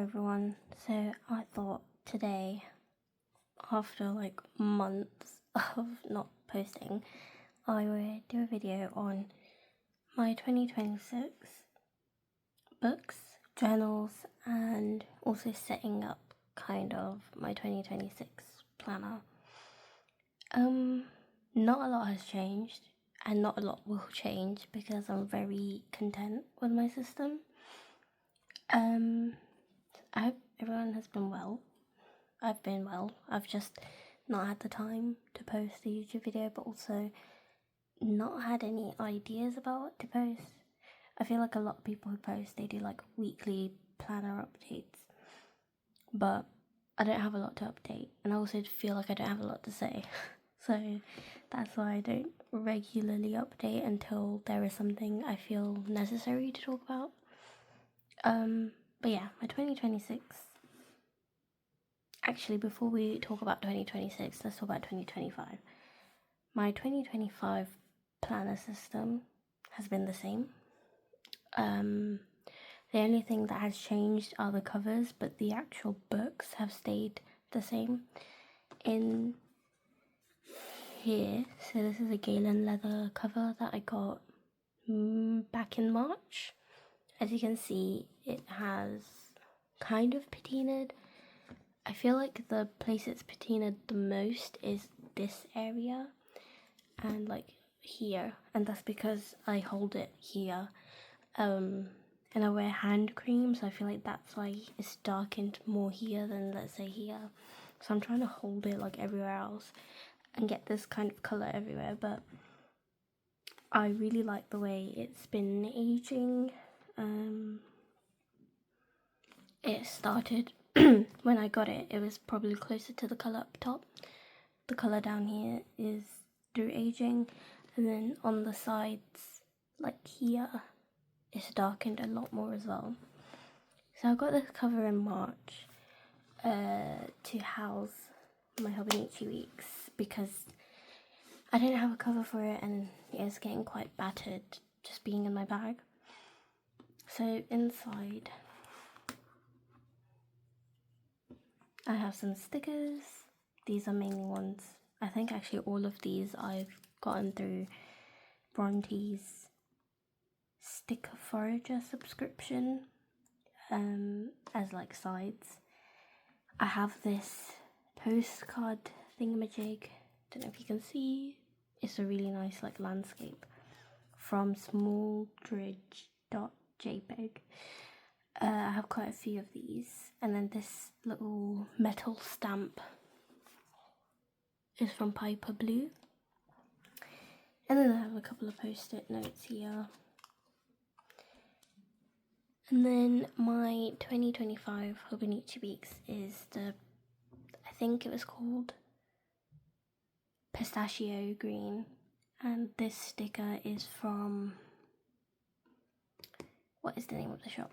everyone. So I thought today, after like months of not posting, I would do a video on my 2026 books, journals, and also setting up kind of my 2026 planner. Not a lot has changed, and not a lot will change because I'm very content with my system. I hope everyone has been well. I've been well. I've just not had the time to post the YouTube video, but also not had any ideas about what to post. I feel like a lot of people who post, they do like weekly planner updates, but I don't have a lot to update, and I also feel like I don't have a lot to say. So that's why I don't regularly update until there is something I feel necessary to talk about. But yeah, my 2026. Actually, before we talk about 2026, let's talk about 2025. My 2025 planner system has been the same. The only thing that has changed are the covers, but the actual books have stayed the same. In here, so this is a Galen leather cover that I got back in March. As you can see, it has kind of patinaed. I feel like the place it's patinaed the most is this area and like here, and that's because I hold it here. And I wear hand cream, so I feel like that's why it's darkened more here than, let's say, here. So I'm trying to hold it like everywhere else and get this kind of colour everywhere, but I really like the way it's been aging. It started when I got it, it was probably closer to the colour up top. The colour down here is through aging, and then on the sides, like here, it's darkened a lot more as well. So I got this cover in March to house my Hobonichi weeks because I didn't have a cover for it and it was getting quite battered just being in my bag. So inside I have some stickers. These are mainly ones, I think actually all of these I've gotten through Bronte's sticker forager subscription as like sides. I have this postcard thingamajig, don't know if you can see, it's a really nice like landscape from smalldridge.jpg. I have quite a few of these, and then this little metal stamp is from Piper Blue, and then I have a couple of post-it notes here. And then my 2025 Hobonichi Weeks is I think it was called Pistachio Green, and this sticker is from, what is the name of the shop?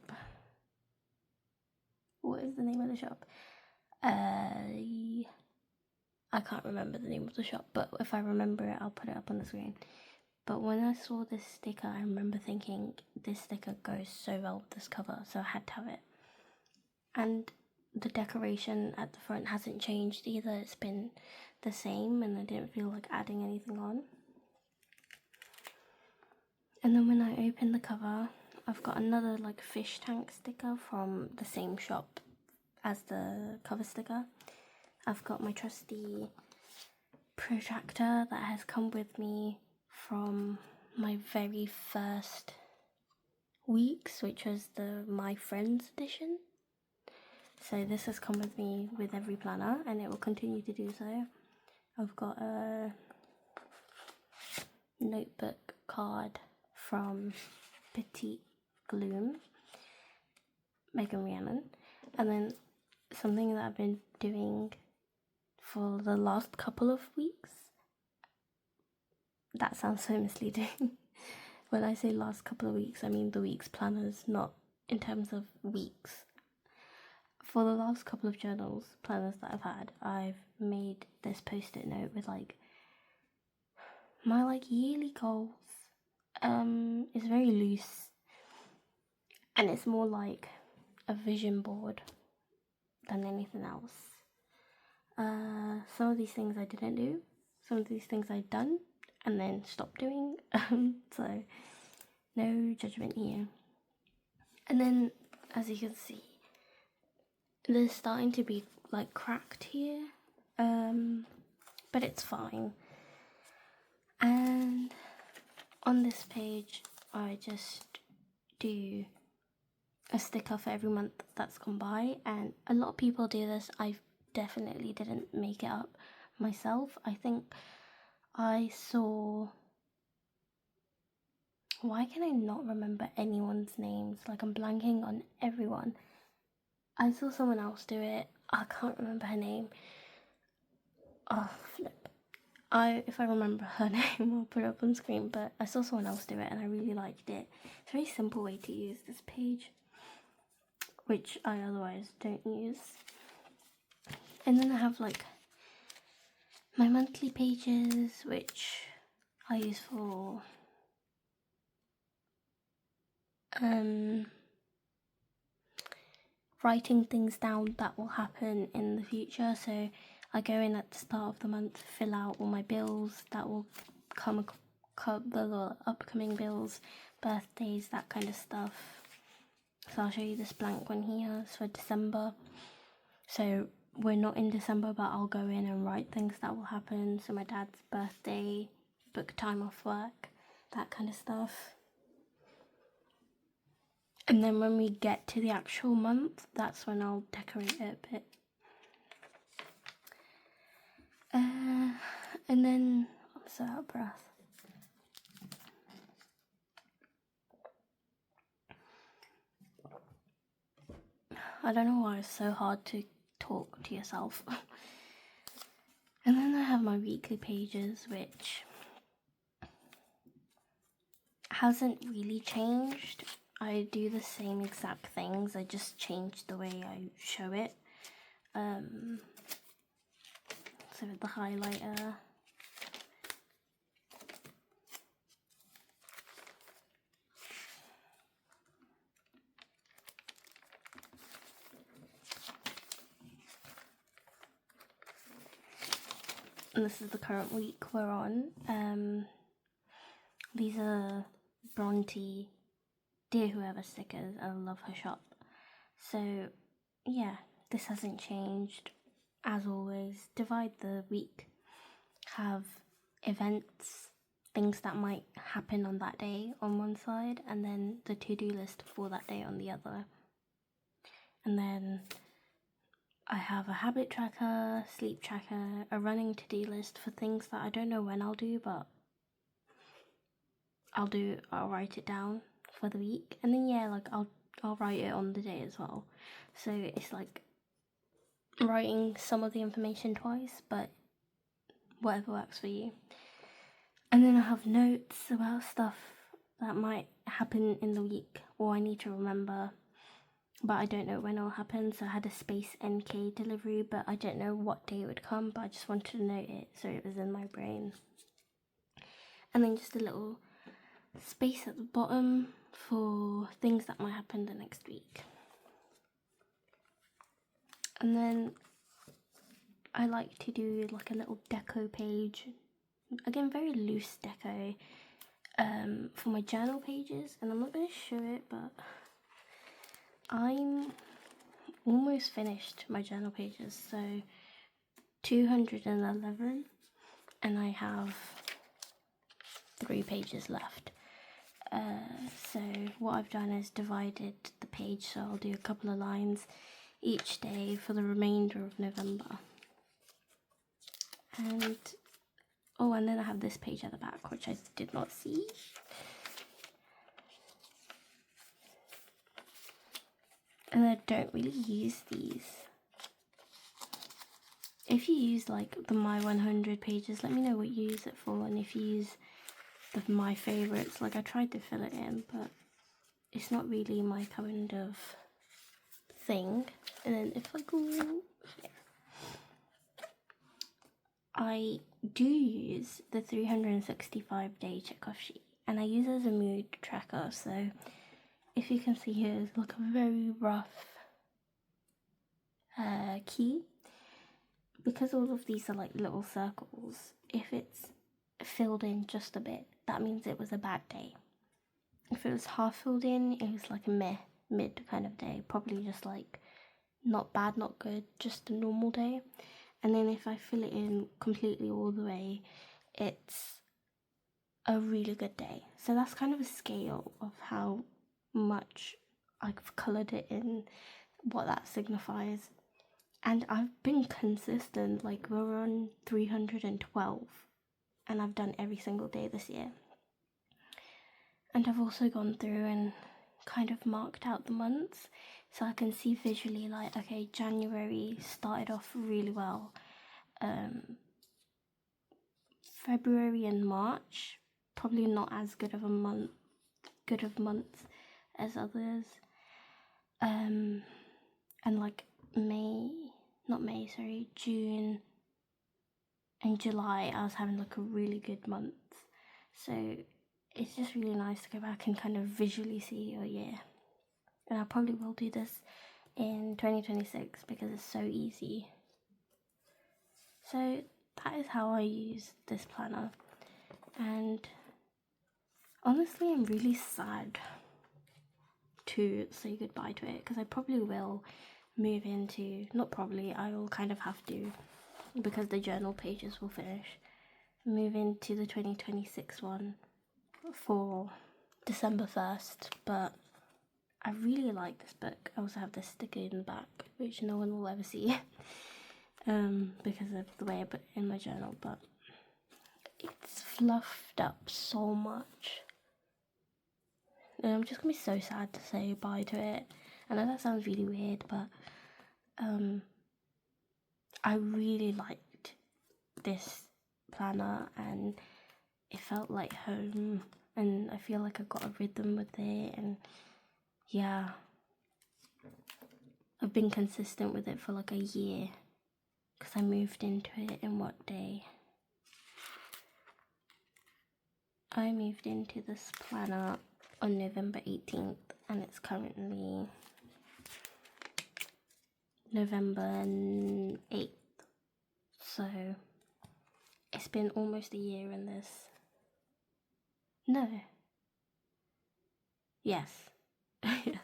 I can't remember the name of the shop, but if I remember it, I'll put it up on the screen. But when I saw this sticker, I remember thinking, this sticker goes so well with this cover, so I had to have it. And the decoration at the front hasn't changed either, it's been the same, and I didn't feel like adding anything on. And then when I open the cover, I've got another like fish tank sticker from the same shop as the cover sticker. I've got my trusty protractor that has come with me from my very first weeks, which was the My Friends edition. So this has come with me with every planner, and it will continue to do so. I've got a notebook card from Petite Gloom, Megan Rhiannon, and then something that I've been doing for the last couple of weeks. That sounds so misleading. When I say last couple of weeks, I mean the week's planners, not in terms of weeks. For the last couple of journals, planners that I've had, I've made this post-it note with like my like yearly goals. It's very loose, and it's more like a vision board done anything else. Some of these things I didn't do, some of these things I'd done and then stopped doing, so no judgment here. And then, as you can see, there's starting to be like cracked here, but it's fine. And on this page I just do a sticker for every month that's gone by, and a lot of people do this. I definitely didn't make it up myself. I think I saw, why can I not remember anyone's names? Like, I'm blanking on everyone. I saw someone else do it. I can't remember her name. Oh, flip. If I remember her name, I'll put it up on screen, but I saw someone else do it and I really liked it. It's a very simple way to use this page, which I otherwise don't use. And then I have like my monthly pages, which I use for writing things down that will happen in the future. So I go in at the start of the month, fill out all my bills that will come the upcoming bills, birthdays, that kind of stuff. So I'll show you this blank one here. It's for December. So we're not in December, but I'll go in and write things that will happen. So my dad's birthday, book time off work, that kind of stuff. And then when we get to the actual month, that's when I'll decorate it a bit. And then I'm so out of breath. I don't know why it's so hard to talk to yourself. And then I have my weekly pages, which hasn't really changed. I do the same exact things, I just changed the way I show it. So with the highlighter, and this is the current week we're on. These are Bronte Dear Whoever stickers. I love her shop. So yeah, this hasn't changed. As always, divide the week, have events, things that might happen on that day on one side, and then the to-do list for that day on the other. And then I have a habit tracker, sleep tracker, a running to-do list for things that I don't know when I'll do, but I'll write it down for the week. And then yeah, like I'll write it on the day as well. So it's like writing some of the information twice, but whatever works for you. And then I have notes about stuff that might happen in the week or I need to remember, but I don't know when it'll happen. So I had a Space NK delivery, but I don't know what day it would come, but I just wanted to note it so it was in my brain. And then just a little space at the bottom for things that might happen the next week. And then I like to do like a little deco page, again very loose deco, for my journal pages, and I'm not going to show it, but I'm almost finished my journal pages, so 211, and I have 3 pages left. So what I've done is divided the page, so I'll do a couple of lines each day for the remainder of November. And oh, and then I have this page at the back, which I did not see. And I don't really use these. If you use like the My 100 pages, let me know what you use it for, and if you use my favorites, like I tried to fill it in, but it's not really my kind of thing. And then if I go here, I do use the 365-day checkoff sheet, and I use it as a mood tracker. So if you can see here, it's like a very rough key. Because all of these are like little circles, if it's filled in just a bit, that means it was a bad day. If it was half filled in, it was like a mid kind of day. Probably just like not bad, not good, just a normal day. And then if I fill it in completely all the way, it's a really good day. So that's kind of a scale of how much I've coloured it in, what that signifies. And I've been consistent, like we're on 312 and I've done every single day this year. And I've also gone through and kind of marked out the months so I can see visually like, okay, January started off really well. February and March, probably not as good of months as others. And like June and July, I was having like a really good month. So it's just really nice to go back and kind of visually see your year. And I probably will do this in 2026 because it's so easy. So that is how I use this planner. And honestly, I'm really sad to say goodbye to it because I probably will move into, not probably, I will kind of have to, because the journal pages will finish, move into the 2026 one for December 1st. But I really like this book. I also have this sticker in the back which no one will ever see because of the way I put it in my journal, but it's fluffed up so much. And I'm just gonna be so sad to say bye to it. I know that sounds really weird, but I really liked this planner and it felt like home, and I feel like I got a rhythm with it, and yeah, I've been consistent with it for like a year because I moved into it in what day? I moved into this planner on November 18th and it's currently November 8th. So it's been almost a year in this. No. Yes. yes.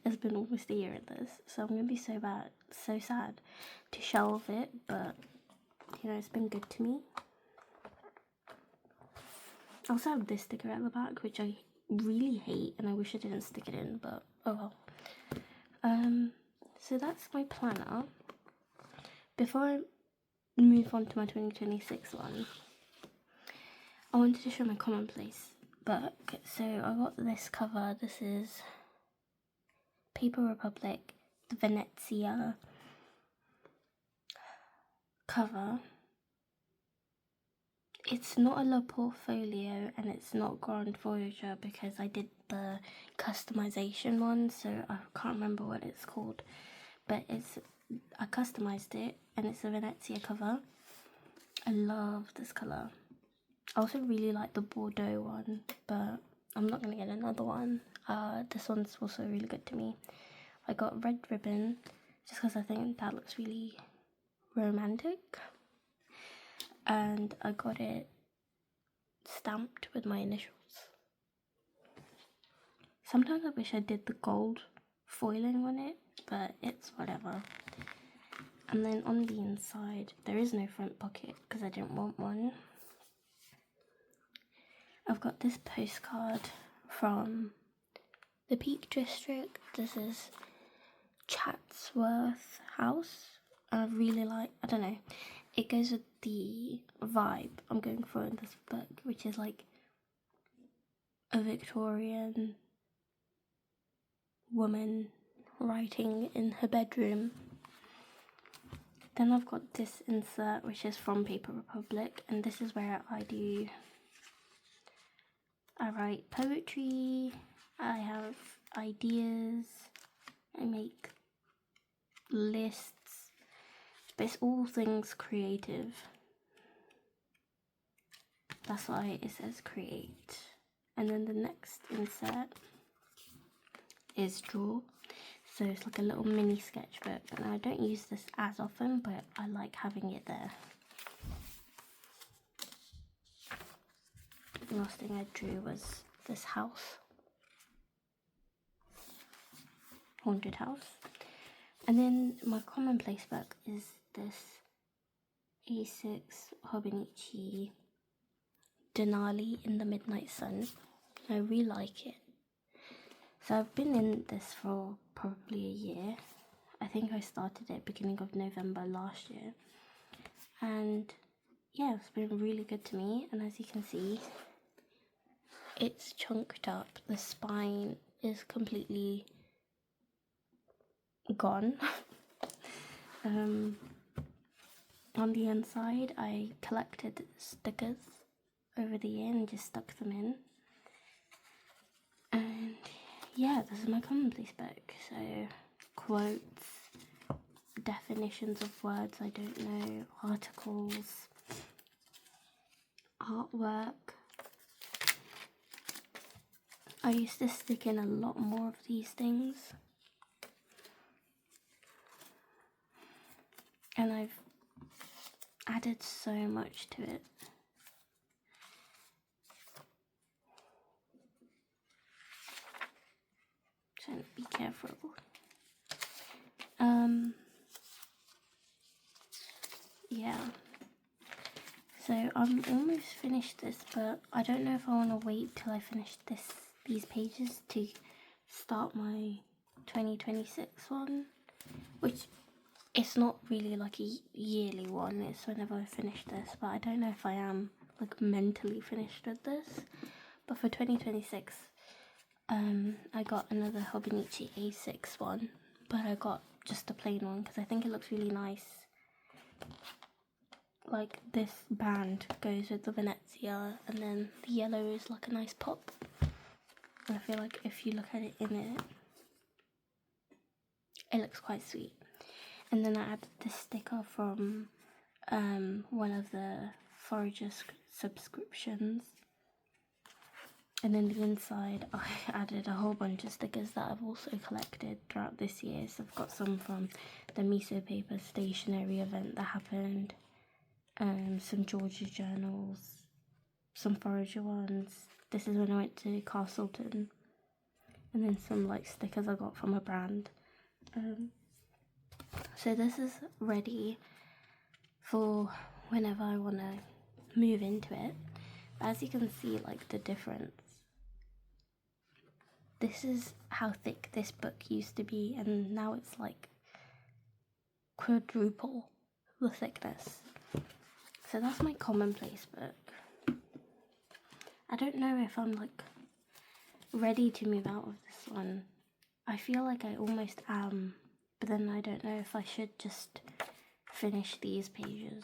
It's been almost a year in this. So I'm going to be so sad to shelve it, but you know, it's been good to me. I also have this sticker at the back, which I really hate and I wish I didn't stick it in, but oh well. So that's my planner. Before I move on to my 2026 one, I wanted to show my Commonplace book. So I got this cover. This is Paper Republic, the Venezia cover. It's not a La Portfolio and it's not Grand Voyager because I did the customization one, so I can't remember what it's called, but I customized it and it's a Venezia cover. I love this colour. I also really like the Bordeaux one, but I'm not going to get another one. This one's also really good to me. I got red ribbon just because I think that looks really romantic. And I got it stamped with my initials. Sometimes I wish I did the gold foiling on it, but it's whatever. And then on the inside, there is no front pocket because I didn't want one. I've got this postcard from the Peak District. This is Chatsworth House. I really like, I don't know, it goes with the vibe I'm going for in this book, which is like a Victorian woman writing in her bedroom. Then I've got this insert, which is from Paper Republic, and this is where I write poetry, I have ideas, I make lists, but it's all things creative. That's why it says create. And then the next insert is draw. So it's like a little mini sketchbook, and I don't use this as often, but I like having it there. The last thing I drew was this house. Haunted house. And then my Commonplace book is this A6 Hobonichi Denali in the Midnight Sun. I really like it. So I've been in this for probably a year. I think I started it beginning of November last year. And yeah, it's been really good to me. And as you can see, it's chunked up. The spine is completely gone. On the inside, I collected stickers over the year and just stuck them in. And yeah, this is my Commonplace book. So quotes, definitions of words I don't know, articles, artwork. I used to stick in a lot more of these things. And I've added so much to it. Trying to be careful. Yeah. So I'm almost finished this, but I don't know if I want to wait till I finish these pages to start my 2026 one, which it's not really like a yearly one, it's whenever I finish this, but I don't know if I am like mentally finished with this. But for 2026, I got another Hobonichi A6 one, but I got just a plain one because I think it looks really nice. Like this band goes with the Venezia, and then the yellow is like a nice pop. And I feel like if you look at it in it, it looks quite sweet. And then I added this sticker from one of the Forager subscriptions. And then the inside, I added a whole bunch of stickers that I've also collected throughout this year. So I've got some from the Miso Paper stationery event that happened. Some Georgia journals, some Forager ones. This is when I went to Castleton. And then some like stickers I got from a brand. So this is ready for whenever I want to move into it. As you can see, like the difference. This is how thick this book used to be, and now it's like quadruple the thickness. So that's my Commonplace book. I don't know if I'm like ready to move out of this one. I feel like I almost am, but then I don't know if I should just finish these pages.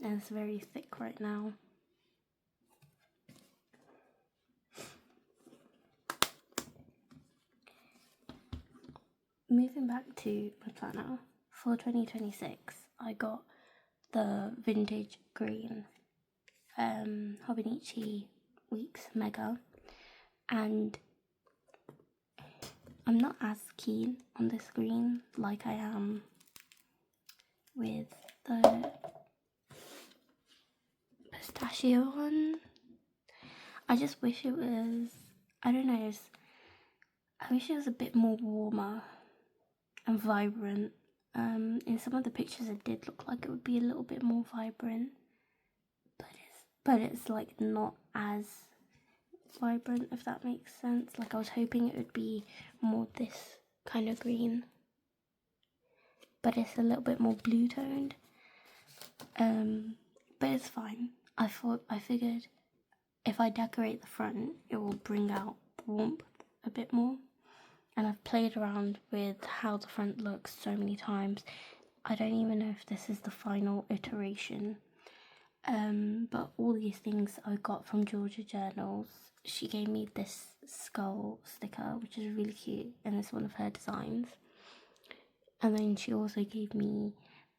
And it's very thick right now. Moving back to my planner, for 2026, I got the vintage green Hobonichi Weeks Mega, and I'm not as keen on this green like I am with the pistachio one. I just wish it was, I don't know, I wish it was a bit more warmer and vibrant. In some of the pictures it did look like it would be a little bit more vibrant, but it's like not as vibrant, if that makes sense. Like I was hoping it would be more this kind of green, but it's a little bit more blue toned. But it's fine. I figured if I decorate the front, it will bring out the warmth a bit more. And I've played around with how the front looks so many times. I don't even know if this is the final iteration. But all these things I got from Georgia Journals. She gave me this skull sticker, which is really cute, and it's one of her designs. And then she also gave me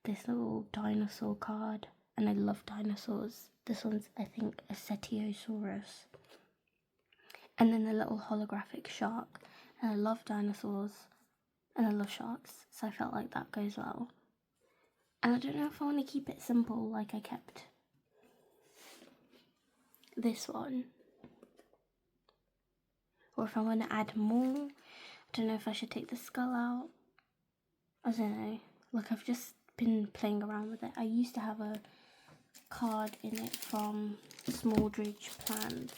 this little dinosaur card, and I love dinosaurs. This one's, I think, a Cetiosaurus. And then a little holographic shark. And I love dinosaurs. And I love sharks. So I felt like that goes well. And I don't know if I want to keep it simple like I kept this one. Or if I want to add more. I don't know if I should take the skull out. I don't know. Look, I've just been playing around with it. I used to have a card in it from Smallridge Plans.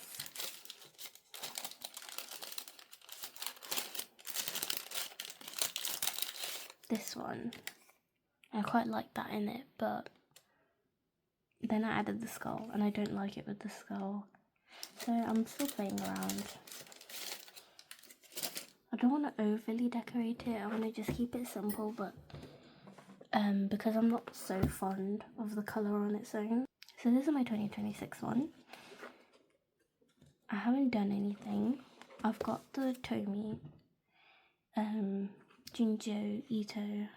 This one. I quite like that in it, but then I added the skull and I don't like it with the skull. So I'm still playing around. I don't want to overly decorate it. I want to just keep it simple, but because I'm not so fond of the colour on its own. So this is my 2026 one. I haven't done anything. I've got the Tomy Junjo Ito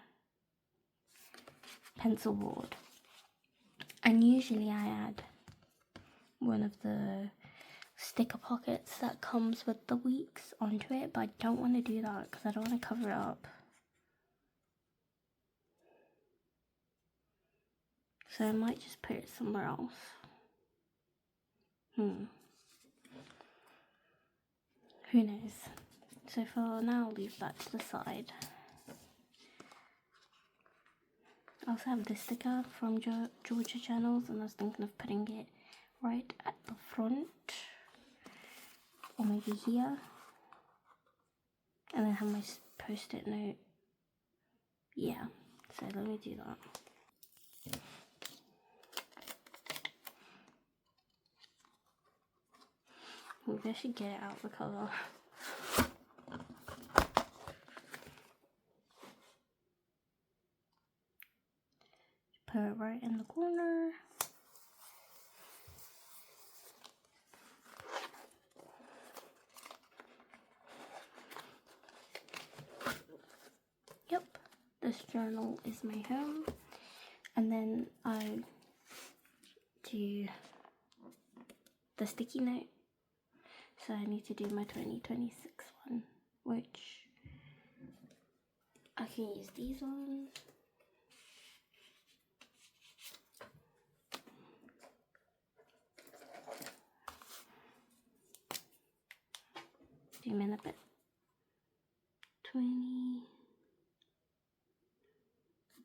pencil board. And usually I add one of the sticker pockets that comes with the weeks onto it, but I don't want to do that because I don't want to cover it up. So I might just put it somewhere else. Who knows? So for now, I'll leave that to the side. I also have this sticker from Georgia Channels, and I was thinking of putting it right at the front, or maybe here, and then have my post-it note. Yeah, so let me do that. Maybe I should get it out of the colour. Put it right in the corner. Yep, this journal is my home. And then I do the sticky note. So I need to do my 2026 one, which I can use these ones. Zoom in a bit. 20.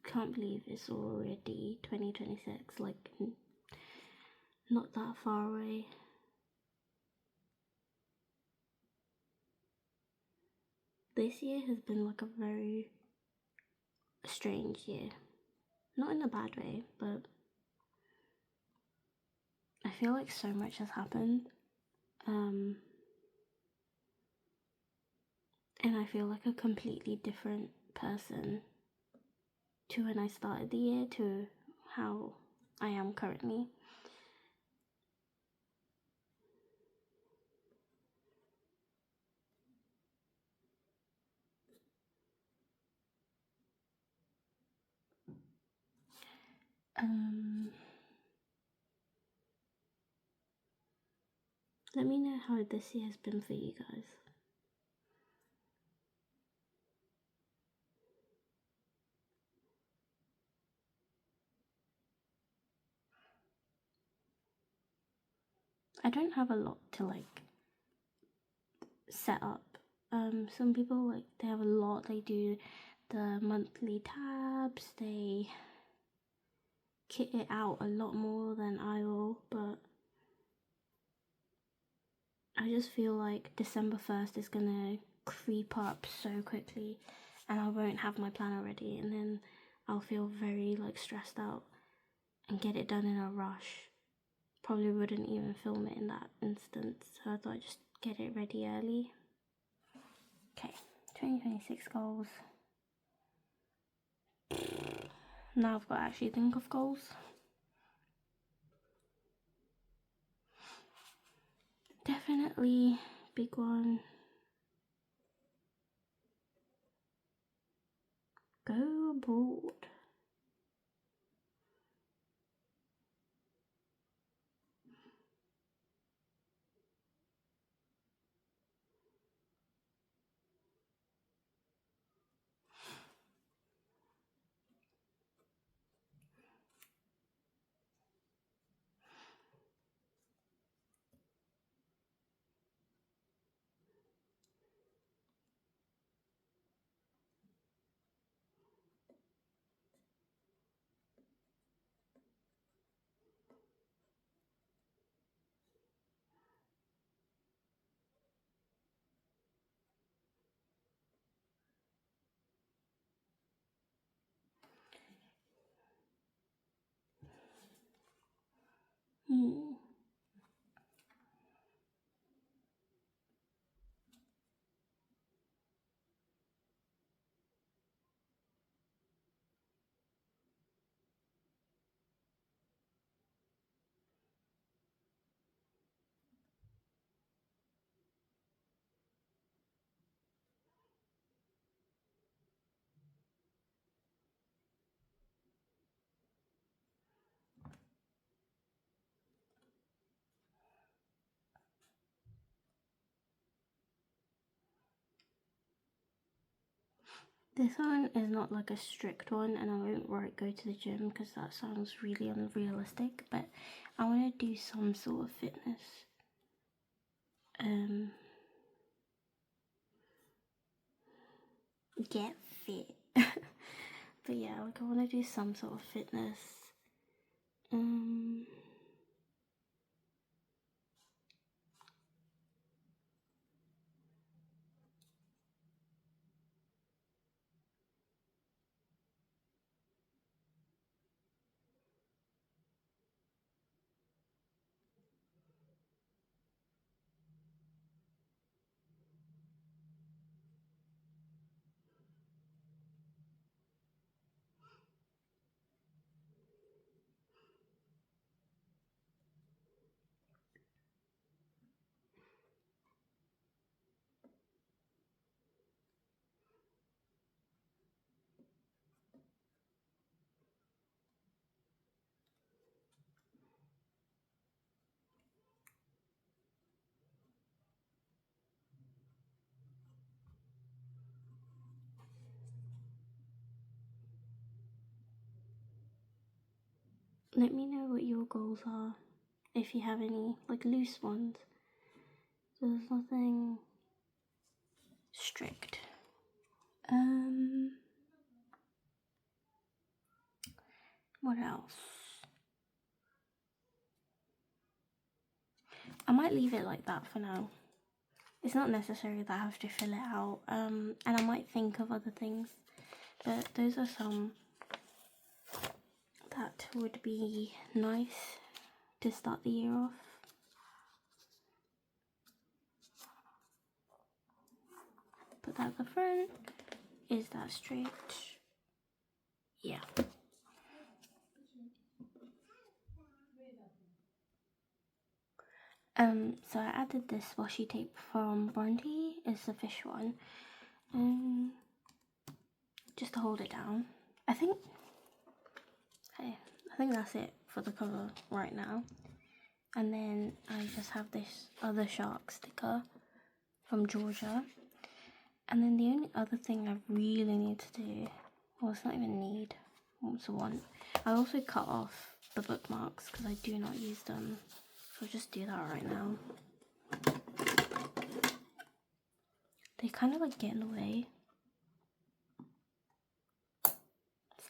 Can't believe it's already 2026, like not that far away. This year has been like a very strange year. Not in a bad way, but I feel like so much has happened. And I feel like a completely different person to when I started the year to how I am currently. Let me know how this year has been for you guys. I don't have a lot to like set up. Some people like they have a lot. They do the monthly tabs. They kit it out a lot more than I will, but I just feel like December 1st is gonna creep up so quickly, and I won't have my planner ready, and then I'll feel very like stressed out and get it done in a rush. Probably wouldn't even film it in that instance, so I thought I'd just get it ready early. Okay, 2026 goals. Now I've got to actually think of goals. Definitely big one. Go abroad. Hmm. This one is not like a strict one, and I won't go to the gym because that sounds really unrealistic, but I want to do some sort of fitness. Get fit. But yeah, like I want to do some sort of fitness. Let me know what your goals are, if you have any, like loose ones. There's nothing strict. What else? I might leave it like that for now. It's not necessary that I have to fill it out, and I might think of other things, but those are some that would be nice to start the year off. Put that at the front. Is that straight? Yeah. So I added this washi tape from Bronte. It's the fish one. Just to hold it down. I think that's it for the cover right now. And then I just have this other shark sticker from Georgia. And then the only other thing I really need to do, well, it's not even need, it's a want. I also cut off the bookmarks because I do not use them. So I'll just do that right now. They kind of like get in the way.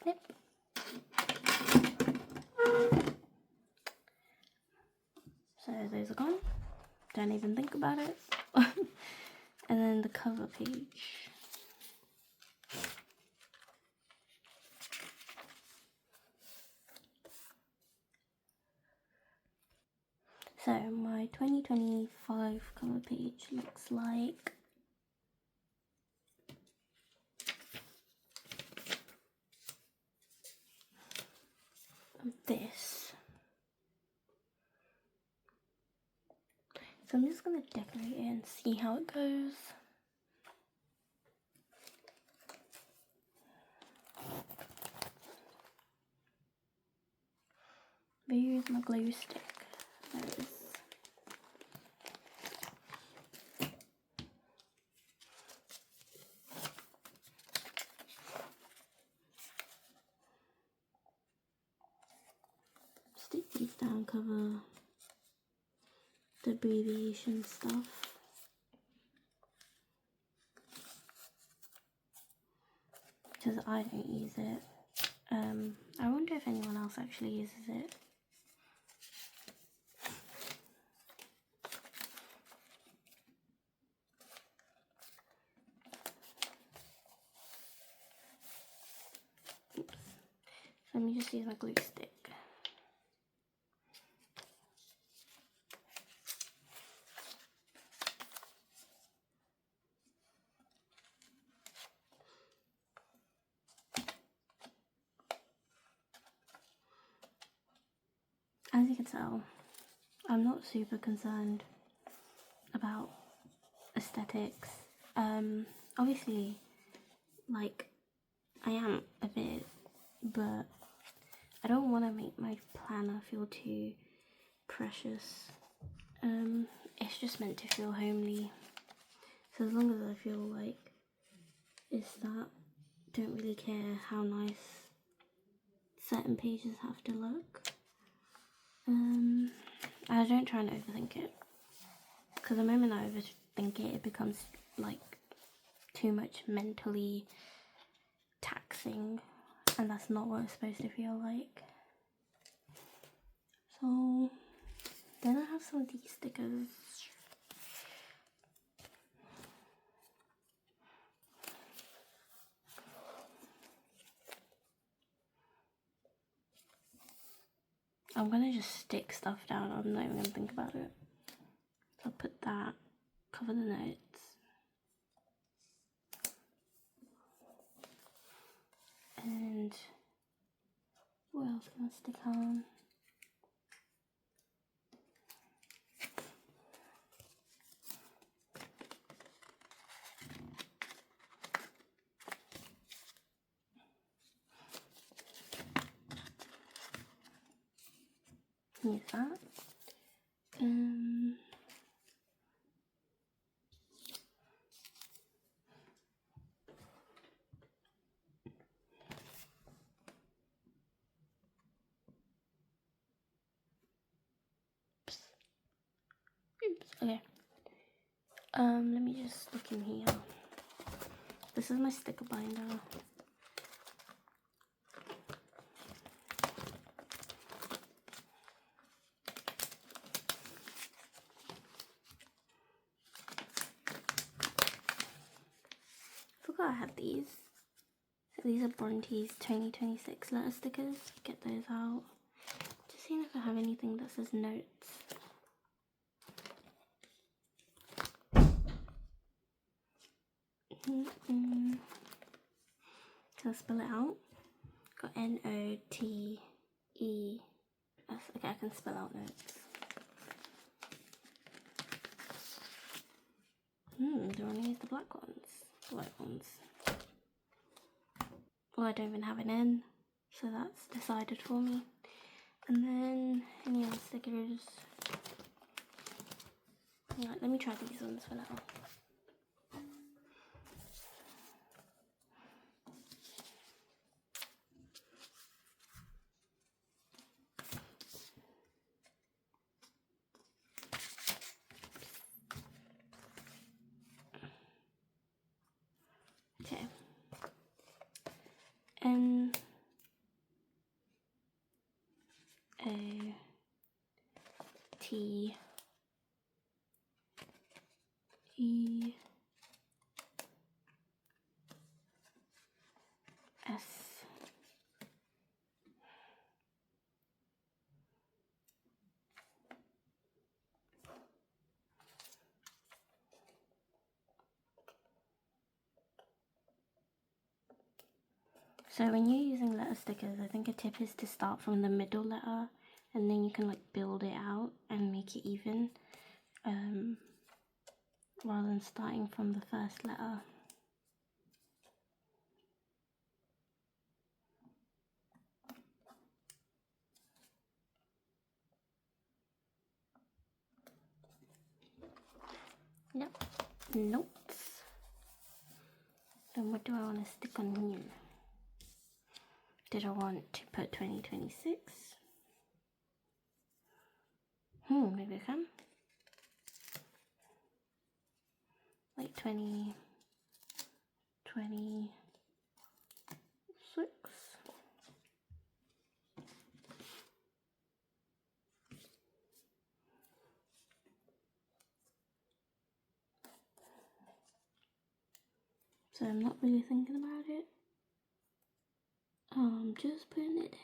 Snip. So those are gone. Don't even think about it. And then the cover page. So my 2025 cover page looks like this. So I'm just going to decorate it and see how it goes. But here's my glue stick. There it is. Stick these down, cover the abbreviation stuff. Because I don't use it. I wonder if anyone else actually uses it. Oops. So let me just use my glue stick. you can tell, I'm not super concerned about aesthetics. Obviously, like, I am a bit, but I don't want to make my planner feel too precious. It's just meant to feel homely. So as long as I feel like it's that, don't really care how nice certain pages have to look. I don't try and overthink it, because the moment I overthink it, it becomes like too much mentally taxing, and that's not what it's supposed to feel like. So then I have some of these stickers. I'm gonna just stick stuff down, I'm not even gonna think about it. So I'll put that, cover the notes. And what else can I stick on? Use that. Oops. Okay. Let me just look in here. This is my sticker binder. Forgot I had these. So these are Bronte's 2026 letter stickers. Get those out. Just seeing if I have anything that says notes. Can I spell it out? Got N-O-T-E-S. Okay, I can spell out notes. Do I want to use the black ones? The white ones. Well, I don't even have an N, so that's decided for me. And then any other stickers. Right, let me try these ones for now. Okay. N O T E S. So when you're using letter stickers, I think a tip is to start from the middle letter, and then you can like build it out and make it even, rather than starting from the first letter. Yep, notes. Then what do I want to stick on here? Did I want to put 2026? Maybe I can. Like 2026. So I'm not really thinking about it. I'm just putting it down.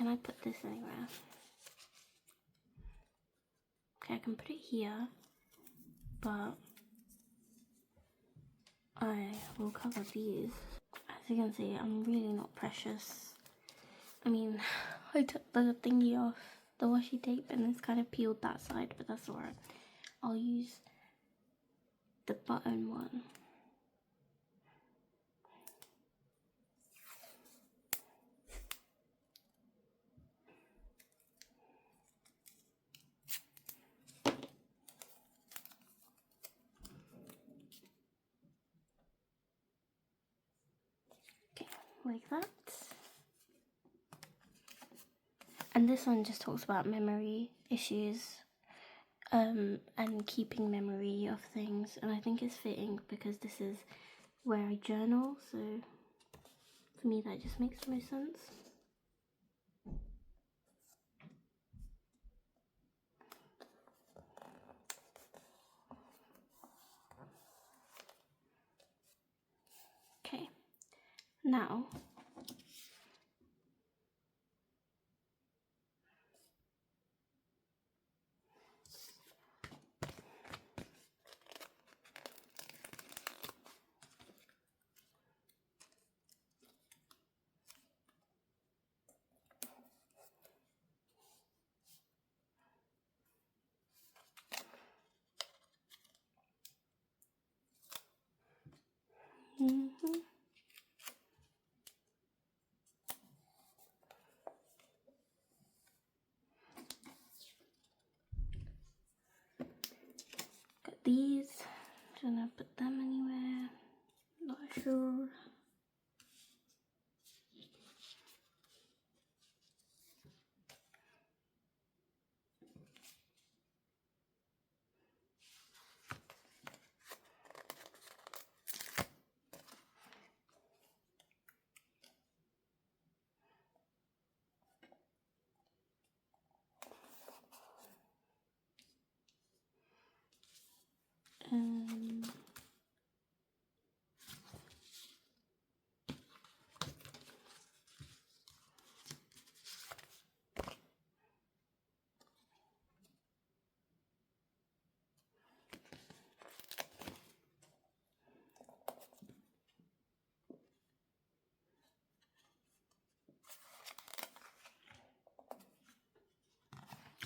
Can I put this anywhere? Okay, I can put it here, but I will cover these. As you can see, I'm really not precious. I mean, I took the thingy off, the washi tape, and it's kind of peeled that side, but that's alright. I'll use the button one. Okay, like that. And this one just talks about memory issues and keeping memory of things, and I think it's fitting because this is where I journal, so for me that just makes the most sense. Okay, now got these. Don't know, put them anywhere. Not sure.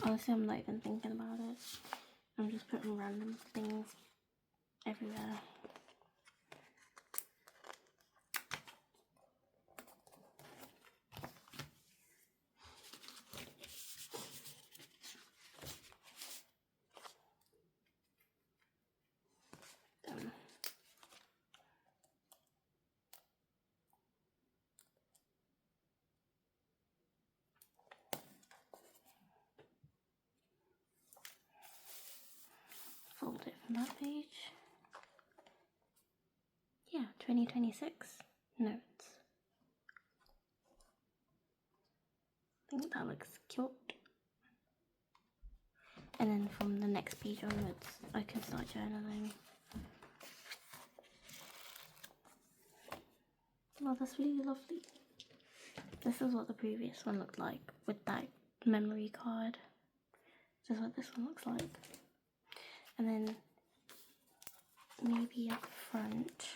Honestly, I'm not even thinking about it. I'm just putting random things everywhere. Fold it from that page. Yeah, 2026 notes. I think that looks cute. And then from the next page onwards, I can start journaling. Oh, that's really lovely. This is what the previous one looked like with that memory card. This is what this one looks like. And then maybe up front.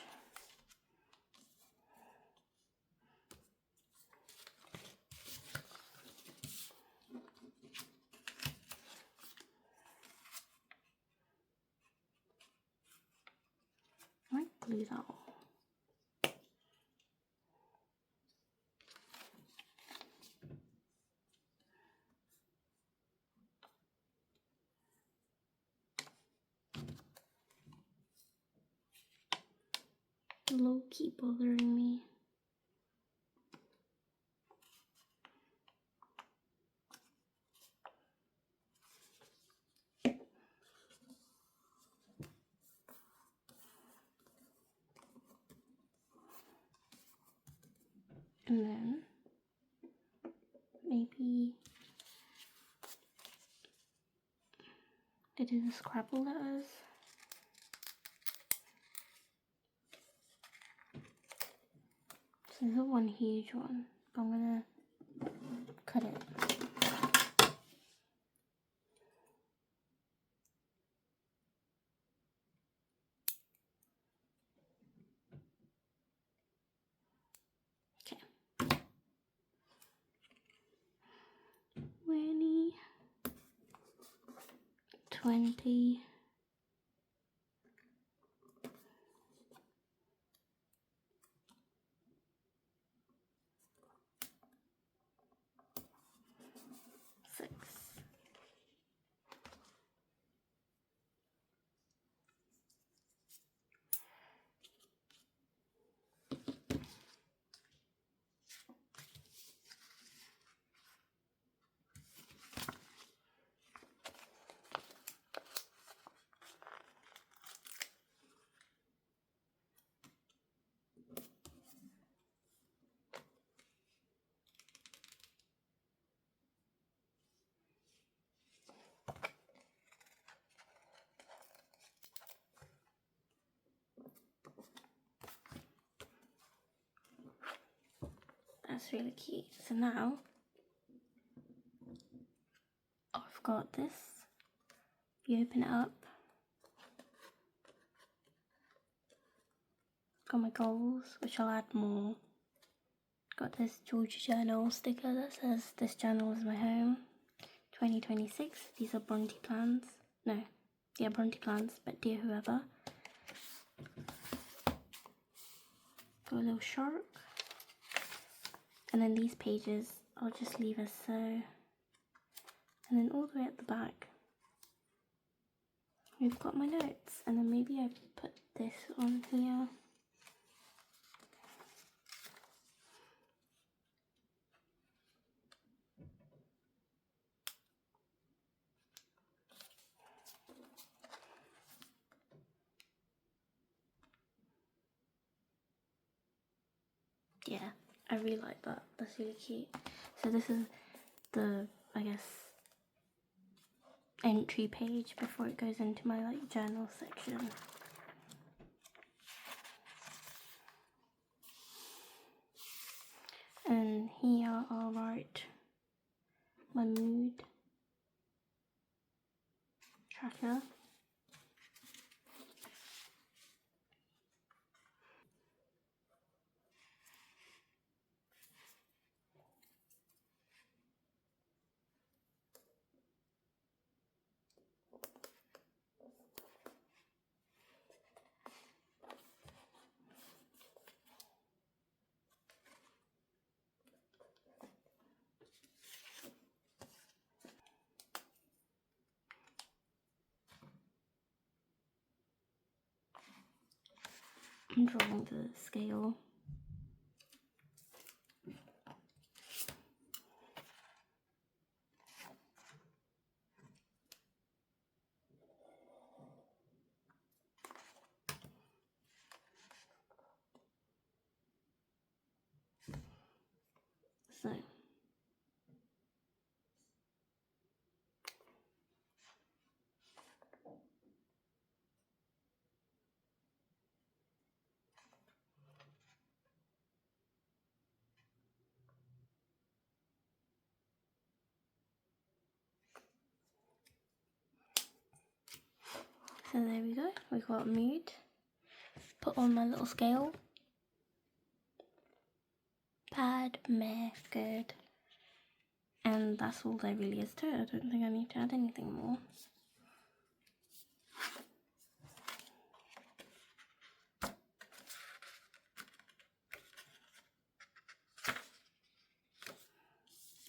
I might glue that all. Low-key bothering me. And then maybe I do the Scrabble letters. So this is one huge one, but I'm gonna cut it. Okay. 20. That's really cute. So now I've got this. You open it up. Got my goals, which I'll add more. Got this Georgia Journal sticker that says this journal is my home. 2026. These are Bronte plans. No, yeah, Bronte plans, but dear whoever. Got a little shark. And then these pages I'll just leave as so. And then all the way at the back we've got my notes, and then maybe I put this on here. Yeah, I really like that. That's really cute. So this is the, I guess, entry page before it goes into my like journal section. And here I'll write my mood tracker. I'm drawing the scale. So there we go. We've got mood. Put on my little scale. Bad, meh, good. And that's all there really is to it. I don't think I need to add anything more.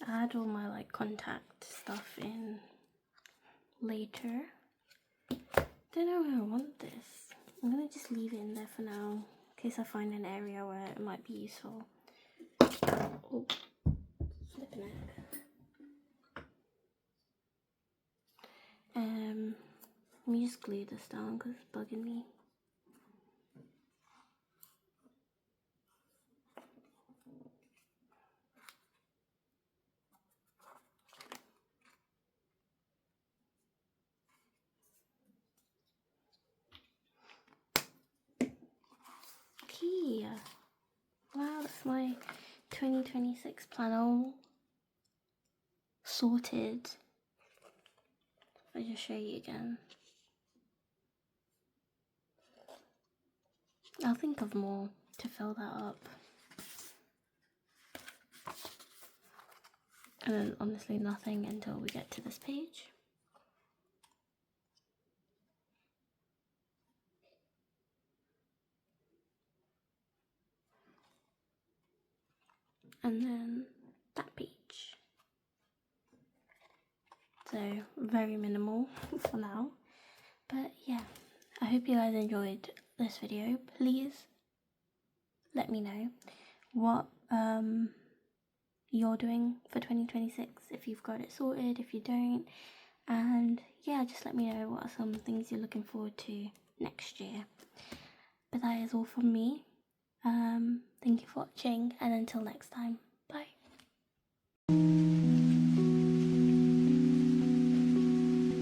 I add all my like contact stuff in later. Don't know where I want this. I'm gonna just leave it in there for now, in case I find an area where it might be useful. Oh, flipping it. Let me just glue this down because it's bugging me. Wow, that's my 2026 planner. sorted, I'll just show you again. I'll think of more to fill that up. And then honestly nothing until we get to this page. And then that page. So very minimal for now. But yeah, I hope you guys enjoyed this video. Please let me know what you're doing for 2026, if you've got it sorted, if you don't. And yeah, just let me know what are some things you're looking forward to next year. But that is all from me. Thank you for watching, and until next time.